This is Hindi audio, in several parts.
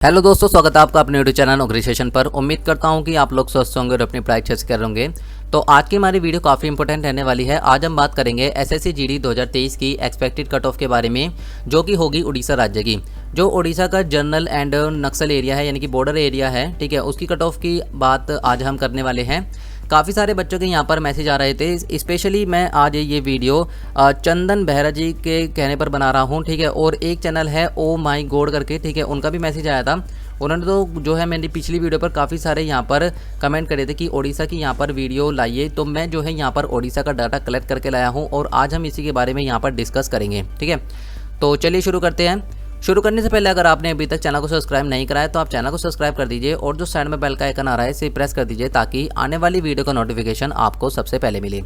हेलो दोस्तों, स्वागत है आपका अपने यूट्यूब चैनल ऑर्गेनाइजेशन पर। उम्मीद करता हूं कि आप लोग स्वस्थ होंगे और अपनी पढ़ाई अच्छे से कर होंगे। तो आज की हमारी वीडियो काफ़ी इंपॉर्टेंट रहने वाली है। आज हम बात करेंगे एसएससी जीडी 2023 की एक्सपेक्टेड कट ऑफ के बारे में, जो कि होगी उड़ीसा राज्य की। जो उड़ीसा का जनरल एंड नक्सल एरिया है, यानी कि बॉर्डर एरिया है, ठीक है, उसकी कट ऑफ की बात आज हम करने वाले हैं। काफ़ी सारे बच्चों के यहाँ पर मैसेज आ रहे थे। स्पेशली मैं आज ये वीडियो चंदन बेहरा जी के कहने पर बना रहा हूँ, ठीक है। और एक चैनल है ओ माई गॉड करके, ठीक है, उनका भी मैसेज आया था। उन्होंने तो जो है मेरी पिछली वीडियो पर काफ़ी सारे यहाँ पर कमेंट करे थे कि ओडिशा की यहाँ पर वीडियो लाइए। तो मैं जो है यहाँ पर ओडिशा का डाटा कलेक्ट करके लाया हूँ और आज हम इसी के बारे में यहाँ पर डिस्कस करेंगे, ठीक है। तो चलिए शुरू करते हैं। शुरू करने से पहले अगर आपने अभी तक चैनल को सब्सक्राइब नहीं कराया तो आप चैनल को सब्सक्राइब कर दीजिए और जो साइड में बेल का आइकन आ रहा है इसे प्रेस कर दीजिए ताकि आने वाली वीडियो का नोटिफिकेशन आपको सबसे पहले मिले।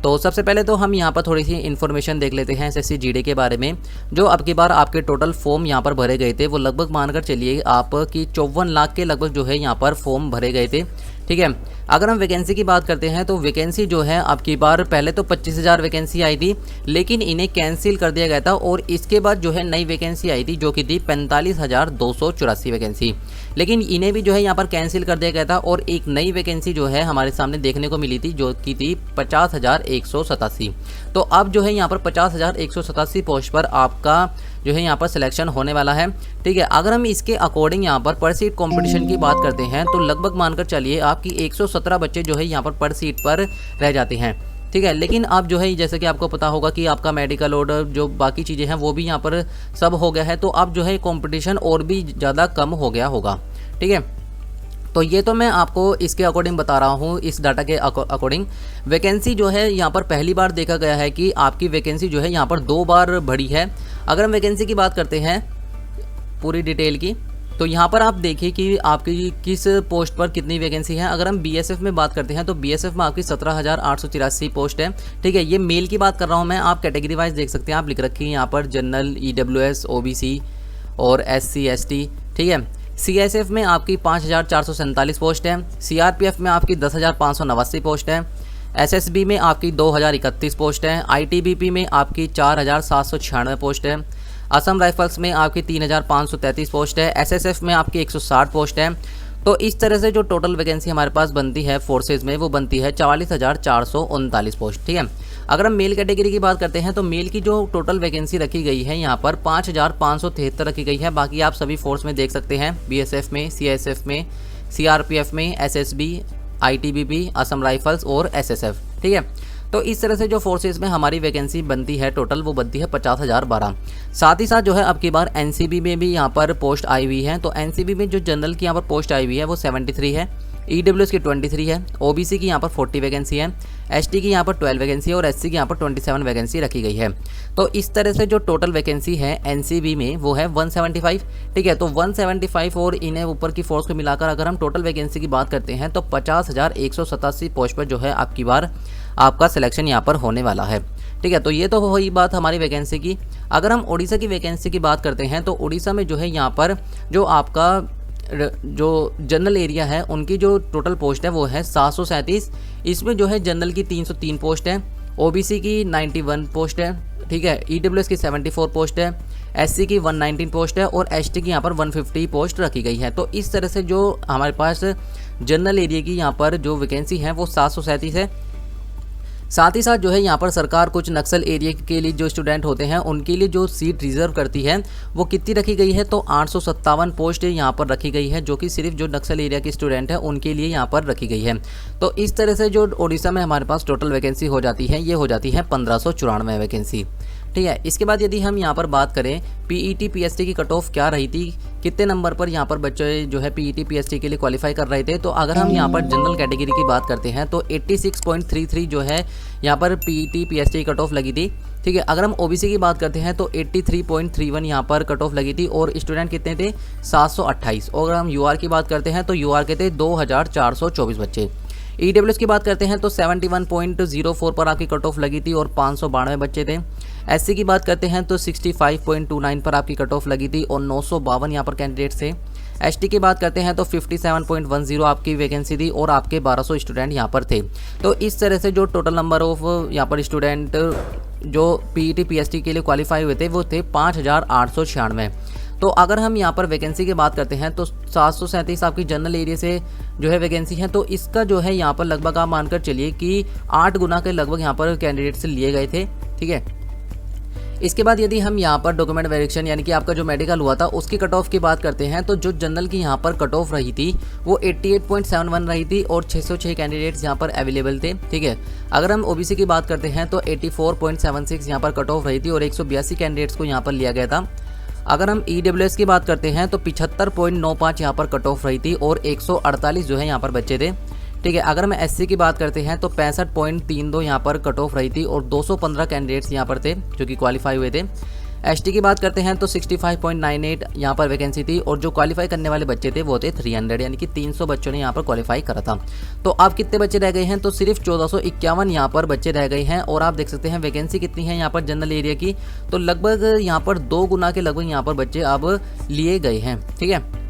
तो सबसे पहले तो हम यहाँ पर थोड़ी सी इन्फॉर्मेशन देख लेते हैं एसएससी जीडी के बारे में। जो अब की बार आपके टोटल फॉर्म यहाँ पर भरे गए थे वो लगभग मानकर चलिए आप कि 54 लाख के लगभग जो है यहाँ पर फॉर्म भरे गए थे, ठीक है। अगर हम वैकेंसी की बात करते हैं तो वैकेंसी जो है अब की बार पहले तो 25,000 वैकेंसी आई थी, लेकिन इन्हें कैंसिल कर दिया गया था और इसके बाद जो है नई वैकेंसी आई थी जो कि थी 45,284 वैकेंसी, लेकिन इन्हें भी जो है यहाँ पर कैंसिल कर दिया गया था और एक नई वैकेंसी जो है हमारे सामने देखने को मिली थी जो कि थी 50,187। तो अब जो है यहाँ पर 50,187 पोस्ट पर आपका जो है यहाँ पर सिलेक्शन होने वाला है, ठीक है। अगर हम इसके अकॉर्डिंग यहाँ पर सीट कंपटीशन की बात करते हैं तो लगभग मानकर चलिए आपकी 117 बच्चे जो है यहाँ पर सीट पर रह जाते हैं, ठीक है। लेकिन अब जो है जैसे कि आपको पता होगा कि आपका मेडिकल ऑर्डर जो बाकी चीज़ें हैं वो भी यहाँ पर सब हो गया है, तो अब जो है कंपटीशन और भी ज़्यादा कम हो गया होगा, ठीक है। तो ये तो मैं आपको इसके अकॉर्डिंग बता रहा हूँ, इस डाटा के अकॉर्डिंग। वैकेंसी जो है यहाँ पर पहली बार देखा गया है कि आपकी वैकेंसी जो है यहाँ पर 2 बार बढ़ी है। अगर हम वैकेंसी की बात करते हैं पूरी डिटेल की तो यहाँ पर आप देखिए कि आपकी किस पोस्ट पर कितनी वैकेंसी है। अगर हम बीएसएफ में बात करते हैं तो बीएसएफ में आपकी 17,883 पोस्ट है, ठीक है। ये मेल की बात कर रहा हूँ मैं, आप कैटेगरी वाइज देख सकते हैं। आप लिख रखी है यहाँ पर जनरल, ईडब्ल्यूएस, ओबीसी और एससी एसटी, ठीक है। सीएसएफ में आपकी 5,447 पोस्ट है। सीआरपीएफ में आपकी 10,589 पोस्ट है। एसएसबी में आपकी 2,031 पोस्ट है। आईटीबीपी में आपकी 4,796 पोस्ट है। असम राइफल्स में आपकी 3,533 पोस्ट है। एसएसएफ में आपकी 160 पोस्ट है। तो इस तरह से जो टोटल वैकेंसी हमारे पास बनती है फोर्सेज में वो बनती है 44,439 पोस्ट, ठीक है। अगर हम मेल कैटेगरी की बात करते हैं तो मेल की जो टोटल वैकेंसी रखी गई है यहाँ पर 5,573 रखी गई है। बाकी आप सभी फोर्स में देख सकते हैं, बीएसएफ में, सीएसएफ में, सीआरपीएफ में, एसएसबी, आईटीबीपी, असम राइफल्स और एसएसएफ, ठीक है। तो इस तरह से जो फोर्सेस में हमारी वैकेंसी बनती है टोटल वो बनती है 50,012। साथ ही साथ जो है अब की बार एनसीबी में भी यहाँ पर पोस्ट आई हुई है। तो एनसीबी में जो जनरल की यहाँ पर पोस्ट आई हुई है वो 73 है, ईडब्ल्यूएस की 23 है, ओबीसी की यहाँ पर 40 वैकेंसी है, एसटी की यहाँ पर 12 वैकेंसी है और एससी की यहाँ पर 27 वैकेंसी रखी गई है। तो इस तरह से जो टोटल वैकेंसी है एनसीबी में वो है 175, ठीक है। तो 175 और इन्हें ऊपर की फोर्स को मिलाकर अगर हम टोटल वैकेंसी की बात करते हैं तो 50,187 पोस्ट पर जो है आपकी बार आपका सिलेक्शन यहाँ पर होने वाला है, ठीक है। तो ये तो हुई बात हमारी वैकेंसी की। अगर हम उड़ीसा की वैकेंसी की बात करते हैं तो उड़ीसा में जो है यहाँ पर जो आपका जो जनरल एरिया है उनकी जो टोटल पोस्ट है वो है 737। इसमें जो है जनरल की 303 पोस्ट है, ओबीसी की 91 पोस्ट है, ठीक है, ईडब्ल्यूएस की 74 पोस्ट है, एससी की 119 पोस्ट है और एसटी की यहाँ पर 150 पोस्ट रखी गई है। तो इस तरह से जो हमारे पास जनरल एरिया की यहाँ पर जो वैकेंसी है वो 737 है। साथ ही साथ जो है यहाँ पर सरकार कुछ नक्सल एरिया के लिए जो स्टूडेंट होते हैं उनके लिए जो सीट रिजर्व करती है वो कितनी रखी गई है, तो 857 पोस्ट यहाँ पर रखी गई है, जो कि सिर्फ जो नक्सल एरिया के स्टूडेंट हैं उनके लिए यहाँ पर रखी गई है। तो इस तरह से जो उड़ीसा में हमारे पास टोटल वैकेंसी हो जाती है ये हो जाती है 1594 वैकेंसी, ठीक है। इसके बाद यदि हम यहाँ पर बात करें पीईटी पीएसटी की कट ऑफ क्या रही थी, कितने नंबर पर यहाँ पर बच्चे जो है पीईटी पीएसटी के लिए क्वालिफाई कर रहे थे, तो अगर हम यहाँ पर जनरल कैटेगरी की बात करते हैं तो 86.33 जो है यहाँ पर पीईटी पीएसटी की कट ऑफ लगी थी, ठीक है। अगर हम ओबीसी की बात करते हैं तो 83.31 यहाँ पर कट ऑफ लगी थी और स्टूडेंट कितने थे 728। और अगर हम यूआर की बात करते हैं तो यूआर के थे 2,424 बच्चे। ईडब्ल्यूएस की बात करते हैं तो 71.04 पर आपकी कट ऑफ लगी थी और 592 बच्चे थे। एससी की बात करते हैं तो 65.29 पर आपकी कट ऑफ लगी थी और 952 यहाँ पर कैंडिडेट्स थे। एसटी की बात करते हैं तो 57.10 आपकी वैकेंसी थी और आपके 1200 स्टूडेंट यहाँ पर थे। तो इस तरह से जो टोटल नंबर ऑफ यहाँ पर स्टूडेंट जो पीईटी पीएसटी के लिए क्वालिफाई हुए थे वो थे 5,896। तो अगर हम यहाँ पर वैकेंसी की बात करते हैं तो 737 आपकी जनरल एरिया से जो है वैकेंसी है, तो इसका जो है यहाँ पर लगभग आप मानकर चलिए कि 8 गुना के लगभग यहाँ पर कैंडिडेट से लिए गए थे। ठीक है, इसके बाद यदि हम यहाँ पर डॉक्यूमेंट वेरिफिकेशन यानी कि आपका जो मेडिकल हुआ था उसकी कट ऑफ की बात करते हैं, तो जो जनरल की यहाँ पर कट ऑफ रही थी वो 88.71 रही थी और 606 कैंडिडेट्स यहाँ पर अवेलेबल थे। ठीक है, अगर हम ओबीसी की बात करते हैं तो 84.76 यहाँ पर कट ऑफ रही थी और 182 कैंडिडेट्स को यहाँ पर लिया गया था। अगर हम ईडब्ल्यूएस की बात करते हैं तो 75.95 यहाँ पर कट ऑफ रही थी और 148 जो है यहाँ पर बच्चे थे। ठीक है, अगर हम एससी की बात करते हैं तो 65.32 यहाँ पर कट ऑफ रही थी और 215 कैंडिडेट्स यहाँ पर थे जो कि क्वालिफाई हुए थे। एसटी की बात करते हैं तो 65.98 यहाँ पर वैकेंसी थी और जो क्वालिफाई करने वाले बच्चे थे वो थे 300, यानी कि 300 बच्चों ने यहाँ पर क्वालिफाई करा था। तो अब कितने बच्चे रह गए हैं, तो सिर्फ 1451 यहाँ पर बच्चे रह गए हैं। और आप देख सकते हैं वैकेंसी कितनी है यहाँ पर जनरल एरिया की, तो लगभग यहाँ पर 2 गुना के लगभग यहाँ पर बच्चे अब लिए गए हैं। ठीक है,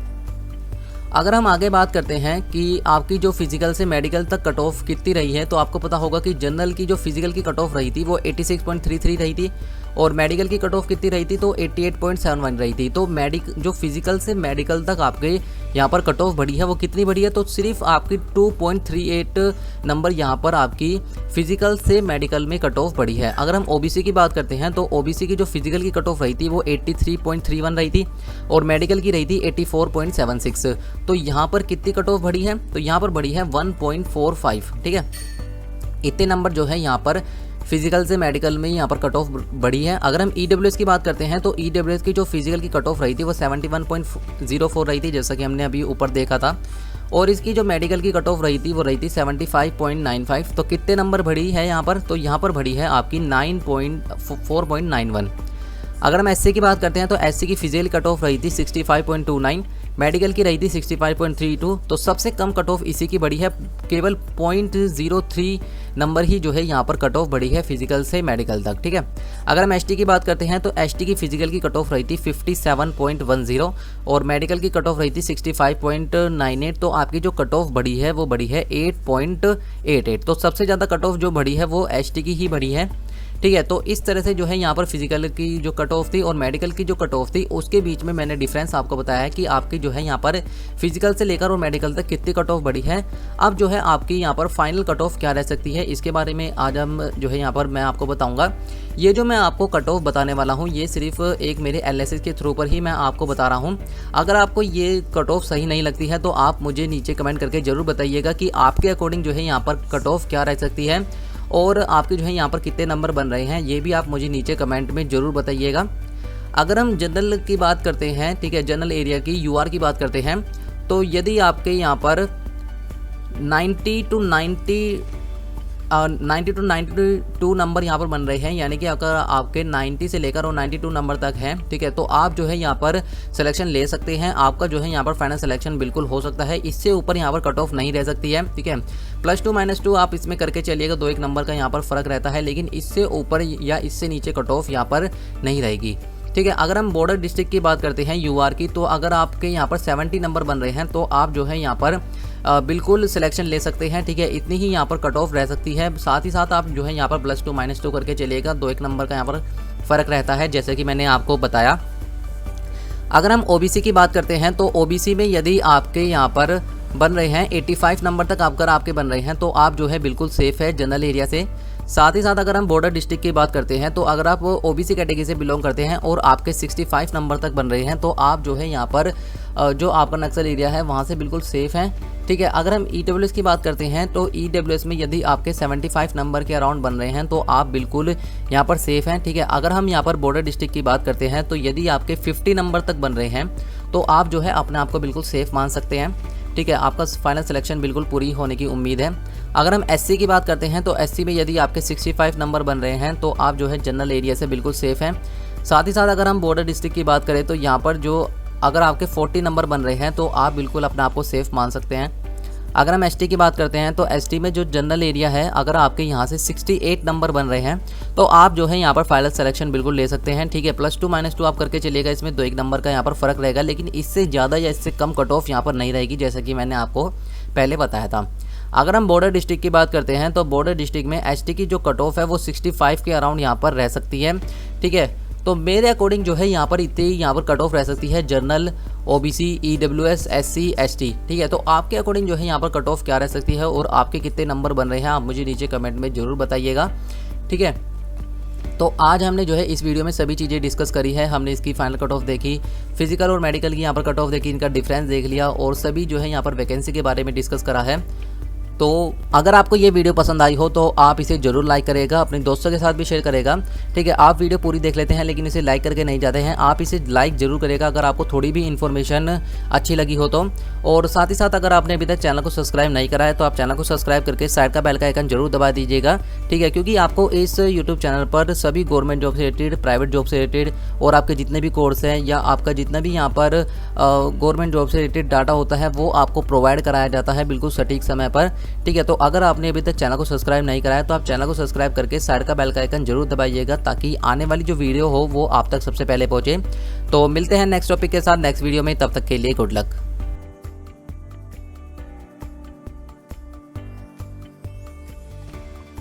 अगर हम आगे बात करते हैं कि आपकी जो फिजिकल से मेडिकल तक कट ऑफ कितनी रही है, तो आपको पता होगा कि जनरल की जो फिजिकल की कट ऑफ रही थी वो 86.33 रही थी और मेडिकल की कट ऑफ कितनी रही थी, तो 88.71 रही थी। तो जो फिजिकल से मेडिकल तक आपके यहाँ पर कट ऑफ बढ़ी है वो कितनी बढ़ी है, तो सिर्फ आपकी 2.38 नंबर यहाँ पर आपकी फिजिकल से मेडिकल में कट ऑफ बढ़ी है। अगर हम ओबीसी की बात करते हैं तो ओबीसी की जो फिजिकल की कट ऑफ रही थी वो 83.31 रही थी और मेडिकल की रही थी 84.76। तो यहाँ पर कितनी कट ऑफ बढ़ी है, तो यहाँ पर बढ़ी है 1.45। ठीक है, इतने नंबर जो है यहाँ पर फिजिकल से मेडिकल में यहाँ पर कट ऑफ बढ़ी है। अगर हम ईडब्ल्यूएस की बात करते हैं तो ईडब्ल्यूएस की जो फिजिकल की कट ऑफ रही थी वो 71.04 रही थी, जैसा कि हमने अभी ऊपर देखा था, और इसकी जो मेडिकल की कट ऑफ रही थी वो रही थी 75.95। तो कितने नंबर बढ़ी है यहाँ पर, तो यहाँ पर बढ़ी है आपकी 4.91। अगर हम एससी की बात करते हैं तो एससी की फिजिकल कट ऑफ रही थी 65.29, मेडिकल की रही थी 65.32। तो सबसे कम कट ऑफ इसी की बढ़ी है, केवल 0.03 नंबर ही जो है यहाँ पर कट ऑफ बढ़ी है फिजिकल से मेडिकल तक। ठीक है, अगर हम एसटी की बात करते हैं तो एसटी की फिजिकल की कट ऑफ रही थी 57.10 और मेडिकल की कट ऑफ रही थी 65.98। तो आपकी जो कट ऑफ बढ़ी है वो बढ़ी है 8.88। तो सबसे ज़्यादा कट ऑफ जो बढ़ी है वो एसटी की ही बढ़ी है। ठीक है, तो इस तरह से जो है यहाँ पर फिजिकल की जो कट ऑफ थी और मेडिकल की जो कट ऑफ थी उसके बीच में मैंने डिफरेंस आपको बताया है कि आपकी जो है यहाँ पर फिजिकल से लेकर और मेडिकल तक कितनी कट ऑफ बढ़ी है। अब जो है आपकी यहाँ पर फाइनल कट ऑफ क्या रह सकती है, इसके बारे में आज हम जो है यहाँ पर मैं आपको बताऊँगा। ये जो मैं आपको कट ऑफ बताने वाला हूँ ये सिर्फ एक मेरे एनालिसिस के थ्रू पर ही मैं आपको बता रहा हूँ। अगर आपको ये कट ऑफ सही नहीं लगती है तो आप मुझे नीचे कमेंट करके ज़रूर बताइएगा कि आपके अकॉर्डिंग जो है यहाँ पर कट ऑफ क्या रह सकती है और आपके जो है यहाँ पर कितने नंबर बन रहे हैं, ये भी आप मुझे नीचे कमेंट में ज़रूर बताइएगा। अगर हम जनरल की बात करते हैं, ठीक है, जनरल एरिया की यूआर की बात करते हैं, तो यदि आपके यहाँ पर 90 to 92 नंबर यहाँ पर बन रहे हैं, यानी कि अगर आपके 90 से लेकर और 92 नंबर तक हैं, ठीक है, तो आप जो है यहाँ पर सिलेक्शन ले सकते हैं। आपका जो है यहाँ पर फाइनल सिलेक्शन बिल्कुल हो सकता है, इससे ऊपर यहाँ पर कट ऑफ नहीं रह सकती है। ठीक है, +2 -2 आप इसमें करके चलिएगा, 2-1 नंबर का यहाँ पर फ़र्क रहता है, लेकिन इससे ऊपर या इससे नीचे कट ऑफ यहाँ पर नहीं रहेगी। ठीक है, अगर हम बॉर्डर डिस्ट्रिक्ट की बात करते हैं यूआर की, तो अगर आपके यहाँ पर 70 नंबर बन रहे हैं तो आप जो है यहाँ पर बिल्कुल सिलेक्शन ले सकते हैं। ठीक है, इतनी ही यहाँ पर कट ऑफ रह सकती है। साथ ही साथ आप जो है यहाँ पर +2 -2 करके चलिएगा, 2-1 नंबर का यहाँ पर फ़र्क रहता है, जैसे कि मैंने आपको बताया। अगर हम ओबीसी की बात करते हैं तो ओबीसी में यदि आपके यहाँ पर बन रहे हैं 85 नंबर तक अगर आपके बन रहे हैं तो आप जो है बिल्कुल सेफ़ है जनरल एरिया से। साथ ही साथ अगर हम बॉर्डर डिस्ट्रिक्ट की बात करते हैं तो अगर आप ओबीसी कैटेगरी से बिलोंग करते हैं और आपके 65 नंबर तक बन रहे हैं तो आप जो है यहाँ पर जो आपका नक्सल एरिया है वहाँ से बिल्कुल सेफ़ हैं। ठीक है, अगर हम ईडब्ल्यूएस की बात करते हैं तो ईडब्ल्यूएस में यदि आपके 75 नंबर के अराउंड बन रहे हैं तो आप बिल्कुल यहाँ पर सेफ़ हैं। ठीक है, अगर हम यहाँ पर बॉर्डर डिस्ट्रिक्ट की बात करते हैं तो यदि आपके 50 नंबर तक बन रहे हैं तो आप जो है अपने आप को बिल्कुल सेफ़ मान सकते हैं। ठीक है, आपका फाइनल सिलेक्शन बिल्कुल पूरी होने की उम्मीद है। अगर हम एससी की बात करते हैं तो एससी में यदि आपके 65 नंबर बन रहे हैं तो आप जो है जनरल एरिया से बिल्कुल सेफ़ हैं। साथ ही साथ अगर हम बॉर्डर डिस्ट्रिक्ट की बात करें तो यहाँ पर जो अगर आपके 40 नंबर बन रहे हैं तो आप बिल्कुल अपने आप को सेफ़ मान सकते हैं। अगर हम एसटी की बात करते हैं तो एसटी में जो जनरल एरिया है अगर आपके यहाँ से 68 नंबर बन रहे हैं तो आप जो है यहाँ पर फाइनल सिलेक्शन बिल्कुल ले सकते हैं। ठीक है, +2 -2 आप करके चलिएगा, इसमें 2-1 नंबर का यहाँ पर फ़र्क रहेगा, लेकिन इससे ज़्यादा या इससे कम कट ऑफ यहाँ पर नहीं रहेगी, जैसा कि मैंने आपको पहले बताया था। अगर हम बॉर्डर डिस्ट्रिक्ट की बात करते हैं तो बॉर्डर डिस्ट्रिक्ट में एसटी की जो कट ऑफ है वो 65 के अराउंड यहाँ पर रह सकती है। ठीक है, तो मेरे अकॉर्डिंग जो है यहाँ पर इतनी यहाँ पर कट ऑफ रह सकती है general, OBC, EWS, SC, ST, ठीक है। तो आपके अकॉर्डिंग जो है यहाँ पर कट ऑफ क्या रह सकती है और आपके कितने नंबर बन रहे हैं आप मुझे नीचे कमेंट में ज़रूर बताइएगा, ठीक है। तो आज हमने जो है इस वीडियो में सभी चीज़ें डिस्कस करी है। हमने इसकी फाइनल कट ऑफ देखी, फिजिकल और मेडिकल की यहाँ पर कट ऑफ देखी, इनका डिफरेंस देख लिया और सभी जो है यहाँ पर वैकेंसी के बारे में डिस्कस करा है। तो अगर आपको ये वीडियो पसंद आई हो तो आप इसे ज़रूर लाइक करेगा, अपने दोस्तों के साथ भी शेयर करेगा, ठीक है। आप वीडियो पूरी देख लेते हैं लेकिन इसे लाइक करके नहीं जाते हैं, आप इसे लाइक ज़रूर करेगा अगर आपको थोड़ी भी इन्फॉर्मेशन अच्छी लगी हो तो। और साथ ही साथ अगर आपने अभी तक चैनल को सब्सक्राइब नहीं करा है तो आप चैनल को सब्सक्राइब करके साइड का बेल का आइकन जरूर दबा दीजिएगा, ठीक है। क्योंकि आपको इस यूट्यूब चैनल पर सभी गवर्नमेंट जॉब से रिलेटेड, प्राइवेट जॉब से रिलेटेड और आपके जितने भी कोर्स हैं या आपका जितना भी यहाँ पर गवर्नमेंट जॉब से रिलेटेड डाटा होता है वो आपको प्रोवाइड कराया जाता है बिल्कुल सटीक समय पर, ठीक है। तो अगर आपने अभी तक चैनल को सब्सक्राइब नहीं करा है तो आप चैनल को सब्सक्राइब करके साइड का बेल का आइकन जरूर दबाइएगा ताकि आने वाली जो वीडियो हो वो आप तक सबसे पहले पहुंचे। तो मिलते हैं नेक्स्ट टॉपिक के साथ नेक्स्ट वीडियो में, तब तक के लिए गुड लक।